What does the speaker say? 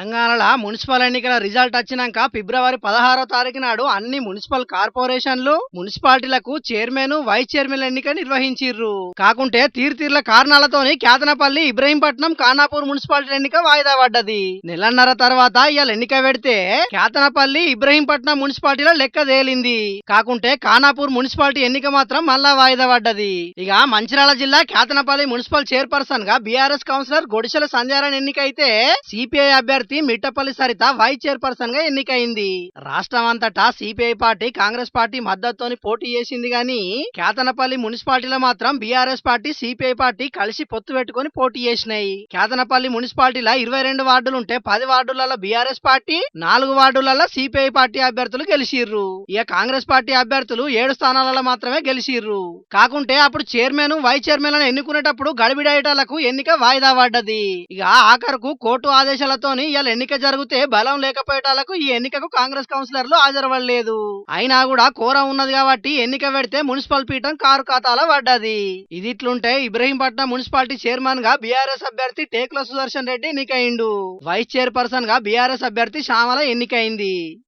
తెలంగాణలో మున్సిపల్ ఎన్నికల రిజల్ట్ వచ్చినాక ఫిబ్రవరి 16వ తారీఖు నాడు అన్ని మున్సిపల్ కార్పొరేషన్లు మున్సిపాలిటీలకు చైర్మన్ వైస్ చైర్మన్ ఎన్నిక నిర్వహించిర్రు. కాకుంటే తీర్ల కారణాలతోని కేతనపల్లి ఇబ్రహీంపట్నం ఖానాపూర్ మున్సిపాలిటీ ఎన్నిక వాయిదా పడ్డది. నెలన్నర తర్వాత ఇవాళ ఎన్నిక పెడితే కేతనపల్లి ఇబ్రహీంపట్నం మున్సిపాలిటీలో లెక్క తేలింది. కాకుంటే ఖానాపూర్ మున్సిపాలిటీ ఎన్నిక మాత్రం మళ్ళా వాయిదా పడ్డది. ఇక మంచిర్యాల జిల్లా కేతనపల్లి మున్సిపల్ చైర్పర్సన్ గా బీఆర్ఎస్ కౌన్సిలర్ గొడిసెల సంధ్యారాయణ ఎన్నికైతే సిపిఐ అభ్యర్థి మిట్టపల్లి సరిత వైస్ చైర్పర్సన్ గా ఎన్నికైంది. రాష్ట్రం అంతటా సిపిఐ పార్టీ కాంగ్రెస్ పార్టీ మద్దతుతోని పోటీ చేసింది గాని కేతనపల్లి మున్సిపాలిటీలో మాత్రం బీఆర్ఎస్ పార్టీ సిపిఐ పార్టీ కలిసి పొత్తు పెట్టుకుని పోటీ చేసినాయి. కేతనపల్లి మున్సిపాలిటీలో 22 వార్డులుంటే 10 వార్డులలో బీఆర్ఎస్ పార్టీ 4 వార్డులలో సిపిఐ పార్టీ అభ్యర్థులు గెలిచిర్రు. ఇక కాంగ్రెస్ పార్టీ అభ్యర్థులు 7 స్థానాలలో మాత్రమే గెలిచిర్రు. కాకుంటే అప్పుడు చైర్మన్ వైస్ చైర్మన్ ఎన్నుకునేటప్పుడు గడిబిడేటాలకు ఎన్నిక వాయిదా పడ్డది. ఇక ఆఖరుకు కోర్టు ఆదేశాలతోని ఇవాళ ఎన్నిక జరిగితే బలం లేకపోయేటాలకు ఈ ఎన్నికకు కాంగ్రెస్ కౌన్సిలర్లు హాజరవ్వలేదు. అయినా కూడా కోరం ఉన్నది కాబట్టి ఎన్నిక పెడితే మున్సిపల్ పీఠం కారు ఖాతాలో పడ్డది. ఇది ఇట్లుంటే ఇబ్రహీంపట్నం మున్సిపాలిటీ చైర్మన్ గా బీఆర్ఎస్ అభ్యర్థి టేకుల సుదర్శన్ రెడ్డి ఎన్నికైండు. వైస్ చైర్పర్సన్ గా బీఆర్ఎస్ అభ్యర్థి శ్యామల ఎన్నికైంది.